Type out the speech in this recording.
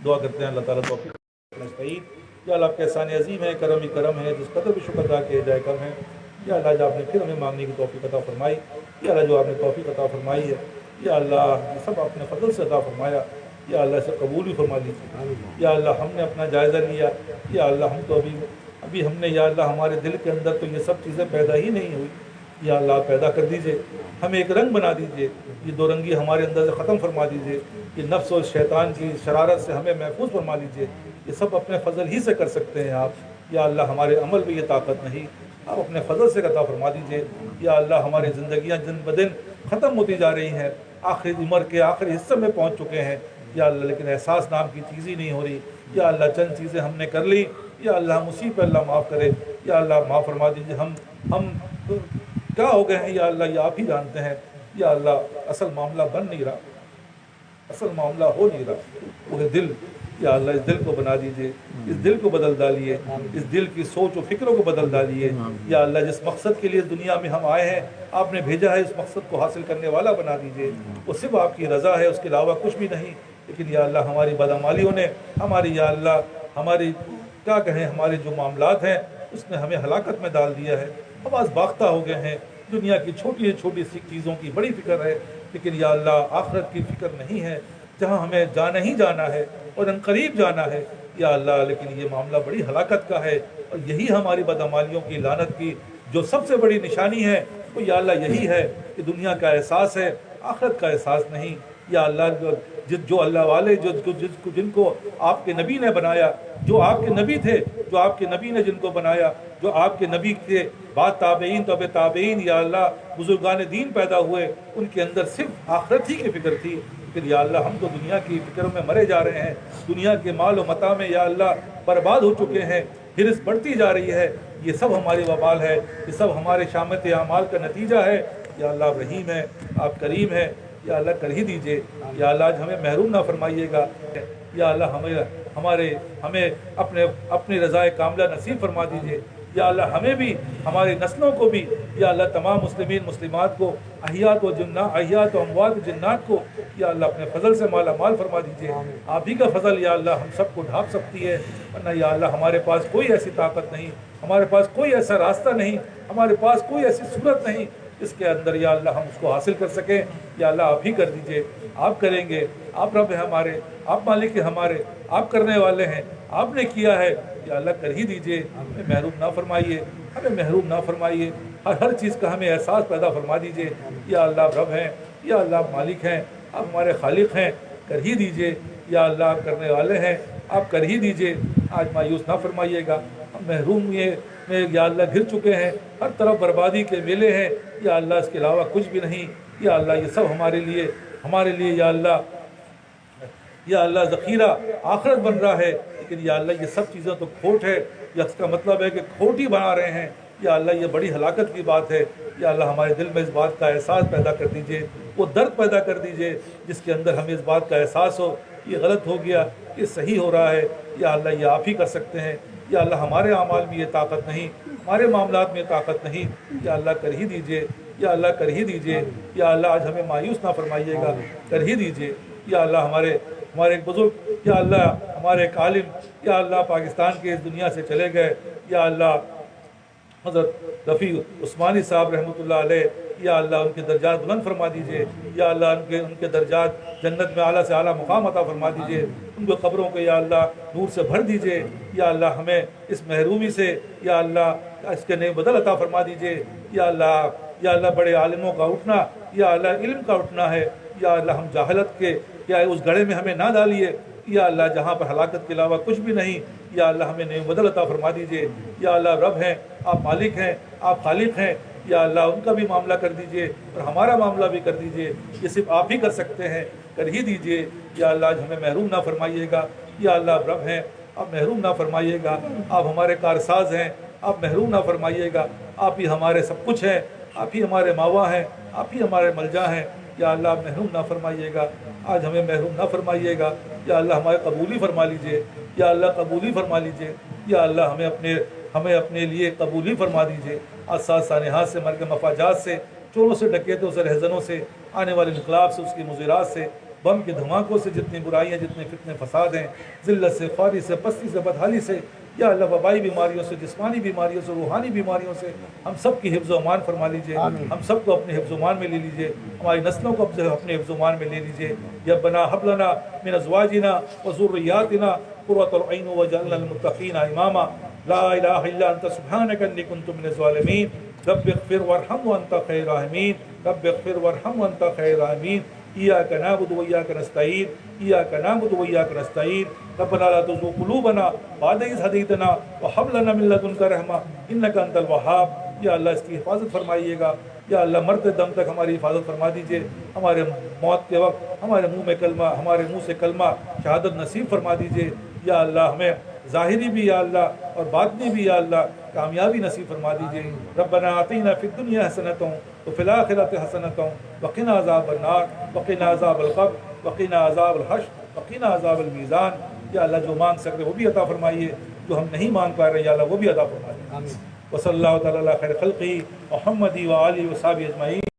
दुआ करते हैं अल्लाह ताला तौफीक नस्तईन। या अल्लाह आपके एहसान अजीम है, करम ही करम है, जिस कदर भी शुक्र अदा किया जाए कम है। या अल्लाह जो आपने फिर हमें मांगने की तौफीक अता फरमाई, या अल्लाह जो आपने तौफीक अता फरमाई है, या अल्लाह ये सब आपने फजल से अता फरमाया, या अल्लाह इसे कबूल भी फरमा लीजिए। या अल्लाह हमने अपना जायज़ा लिया, या अल्लाह हम तो अभी हमने या अल्लाह हमारे दिल के अंदर तो ये सब चीज़ें पैदा ही नहीं हुई। या अल्लाह पैदा कर दीजिए, हमें एक रंग बना दीजिए, ये दो रंगी हमारे अंदर से ख़त्म फरमा दीजिए, ये नफ्स और शैतान की शरारत से हमें महफूज फरमा लीजिए। ये सब अपने फजल ही से कर सकते हैं आप। या अल्लाह हमारे अमल में ये ताकत नहीं, आप अपने फजल से अता फरमा दीजिए। या अल्लाह हमारी ज़िंदगियाँ दिन ब दिन ख़त्म होती जा रही हैं, आखिरी उम्र के आखिरी हिस्से में पहुँच चुके हैं। या अल्लाह लेकिन एहसास नाम की चीज़ ही नहीं हो रही। या अल्लाह चंद चीज़ें हमने कर ली, या अल्लाह हम उसी पर अल्लाह माफ़ करे। या अल्लाह माफ़ फरमा दीजिए। हम क्या हो गए हैं या अल्लाह ये आप ही जानते हैं। या अल्लाह असल मामला बन नहीं रहा, असल मामला हो नहीं रहा, वो है दिल। या अल्लाह इस दिल को बना दीजिए, इस दिल को बदल डालिए, इस दिल की सोच और फिक्रों को बदल डालिए। या अल्लाह जिस मकसद के लिए दुनिया में हम आए हैं, आपने भेजा है, इस मकसद को हासिल करने वाला बना दीजिए। वो सिर्फ आपकी रज़ा है, उसके अलावा कुछ भी नहीं। लेकिन या अल्लाह हमारी बदअमालियों ने हमारी, या अल्लाह हमारी क्या कहें, हमारे जो मामलात हैं उसने हमें हलाकत में डाल दिया है। हम आज बाख्ता हो गए हैं, दुनिया की छोटी छोटी सी चीज़ों की बड़ी फ़िक्र है, लेकिन या अल्लाह आखिरत की फ़िक्र नहीं है, जहाँ हमें जाना ही जाना है और अनकरीब जाना है। या अल्लाह लेकिन ये मामला बड़ी हलाकत का है, और यही हमारी बदअमालियों की, लानत की जो सबसे बड़ी निशानी है वो या अल्लाह यही है कि दुनिया का एहसास है, आखिरत का एहसास नहीं। या अल्लाह जो अल्लाह वाले जिनको आपके नबी ने बनाया, जो आपके नबी थे, जो आपके नबी ने जिनको बनाया, जो आपके नबी के बाद ताबईन तबे ताबईन या अल्लाह बुजुर्गान दीन पैदा हुए, उनके अंदर सिर्फ आखिरत ही की फ़िक्र थी। लेकिन या अल्लाह हम तो दुनिया की फ़िक्र में मरे जा रहे हैं, दुनिया के माल और मता में या अल्लाह बर्बाद हो चुके हैं, हिर्स बढ़ती जा रही है। ये सब हमारी वबाल है, ये सब हमारे शामत अमाल का नतीजा है। या अल्लाह आप रहीम है, आप करीम है, या अल्लाह कर ही दीजिए। या अल्लाह आज हमें महरूम ना फरमाइएगा। या अल्लाह हमें अपने रज़ाए कामिला नसीब फरमा दीजिए। या अल्लाह हमें भी, हमारे नस्लों को भी, या अल्लाह तमाम मुस्लिमीन मुस्लिमात को, अहियात व अमवात जिन्नात को या अल्लाह अपने फजल से माला माल फरमा दीजिए। आप ही का फजल या अल्लाह हम सबको ढांप सकती है, वरना या अल्लाह हमारे पास कोई ऐसी ताकत नहीं, हमारे पास कोई ऐसा रास्ता नहीं, हमारे पास कोई ऐसी सूरत नहीं इसके अंदर या अल्लाह हम उसको हासिल कर सकें। या अल्लाह आप ही कर दीजिए, आप करेंगे, आप रब हैं हमारे, आप मालिक हैं हमारे, आप करने वाले हैं, आपने किया है। या अल्लाह कर ही दीजिए, हमें महरूम ना फरमाइए, हमें महरूम ना फरमाइए। हर चीज़ का हमें एहसास पैदा फरमा दीजिए। या अल्लाह आप रब हैं, या अल्लाह आप मालिक हैं, आप हमारे खालिक हैं, कर ही दीजिए। या अल्लाह आप करने वाले हैं, आप कर ही दीजिए। आज मायूस ना फरमाइएगा, हम महरूम में या अल्लाह घिर चुके हैं, हर तरफ बर्बादी के मेले हैं। या अल्लाह इसके अलावा कुछ भी नहीं। या अल्लाह ये सब हमारे लिए या अल्लाह ज़ख़ीरा आखिरत बन रहा है। लेकिन या अल्लाह ये सब चीज़ें तो खोट है, या इसका मतलब है कि खोट ही बना रहे हैं। या अल्लाह ये बड़ी हलाकत की बात है। या अल्लाह हमारे दिल में इस बात का एहसास पैदा कर दीजिए, वो दर्द पैदा कर दीजिए जिसके अंदर हमें इस बात का एहसास हो, ये गलत हो गया, ये सही हो रहा है। या अल्लाह ये आप ही कर सकते हैं। या अल्लाह हमारे अमाल में ये ताकत नहीं, हमारे मामलात में ताकत नहीं। या अल्लाह कर ही दीजिए, या अल्लाह कर ही दीजिए। या अल्लाह आज हमें मायूस ना फरमाइएगा, कर ही दीजिए। या अल्लाह हमारे एक बुजुर्ग, या अल्लाह हमारे एक आलिम, या अल्लाह पाकिस्तान के इस दुनिया से चले गए। या अल्लाह हज़रत रफ़ी उस्मानी साहब रहमतुल्लाह अलैह, या अल्लाह उनके दर्जात बुलंद फरमा दीजिए। या अल्लाह उनके दर्जात जन्नत में आला से आला मुकाम अता फरमा दीजिए। उनको कब्रों को या अल्लाह नूर से भर दीजिए। या अल्लाह हमें इस महरूमी से या अल्लाह इसके नए बदल अता फरमा दीजिए। या अल्लाह बड़े आलिमों का उठना, या अल्लाह इल्म का उठना है। या अल्लाह हम जाहलत के या उस गड़े में हमें ना डालिए। या अल्लाह जहाँ पर हलाकत के अलावा कुछ भी नहीं। या अल्लाह हमें नए बदल अता फरमा दीजिए। या अल्लाह रब हैं, आप मालिक हैं, आप खालिक हैं। या अल्लाह उनका भी मामला कर दीजिए और हमारा मामला भी कर दीजिए। ये सिर्फ आप ही कर सकते हैं, कर ही दीजिए। या अल्लाह आज हमें महरूम ना फरमाइएगा। या अल्लाह रब हैं, आप महरूम ना फरमाइएगा। आप हमारे कारसाज हैं, आप महरूम ना फरमाइएगा। आप ही हमारे सब कुछ हैं, आप ही हमारे मावा हैं, आप ही हमारे मलजा हैं। या अल्लाह महरूम ना फरमाइएगा, आज हमें महरूम ना फरमाइएगा। या अल्लाह हमारे कबूली फरमा लीजिए। या अल्लाह कबूली फरमा लीजिए। या अल्लाह हमें अपने लिए कबूली फरमा दीजिए। आसाद सानहात से, मरग मफाजात से, चोरों से, डकैतों से, रहजनों से, आने वाले इनकलाब से, उसकी मुज़ीरात से بم کے دھماکوں سے جتنی برائیاں، جتنے فتنے فساد ہیں، ذلت سے، خواری سے، پستی سے، بدحالی سے، یا اللہ وبائی بیماریوں سے، جسمانی بیماریوں سے، روحانی بیماریوں سے ہم سب کی حفظ و امان فرما لیجئے، ہم سب کو اپنے حفظ و امان میں لے لیجئے، ہماری نسلوں کو اپنے حفظ و امان میں لے لیجئے. یا ربنا هب لنا من ازواجنا وذرياتنا قرة اعين واجعلنا للمتقين اماما. لا الہ الا انت سبحانك انی كنت من الظالمین. رب اغفر وارحم وانت خیر الراحمین. رب اغفر وارحم وانت خیر الراحمین. ایاک نعبد وایاک نستعین. ایاک نعبد وایاک نستعین. ربنا لا تزغ قلوبنا بعد اذ ہدیتنا وہب لنا من لدنک رحمہ انک انت الوہاب. یا اللہ اس کی حفاظت فرمائیے گا. یا اللہ مرتے دم تک ہماری حفاظت فرما دیجئے. ہمارے موت کے وقت ہمارے منہ میں کلمہ، ہمارے منہ سے کلمہ شہادت نصیب فرما دیجئے. یا اللہ ہمیں ظاہری بھی یا اللہ اور باطنی بھی یا اللہ کامیابی نصیب فرما دیجئے. ربنا آتینا فی الدنیا حسنۃ وفی الآخرۃ حسنۃ وقنا عذاب النار وقنا عذاب القبر وقنا عذاب الحشر وقنا عذاب المیزان. یا اللہ جو مانگ سکتے وہ بھی عطا فرمائیے، جو ہم نہیں مانگ پا رہے یا اللہ وہ بھی عطا فرمائیے. وصلی اللہ تعالی علی خیر خلقہ محمد و آلہ و صحبہ اجمعین.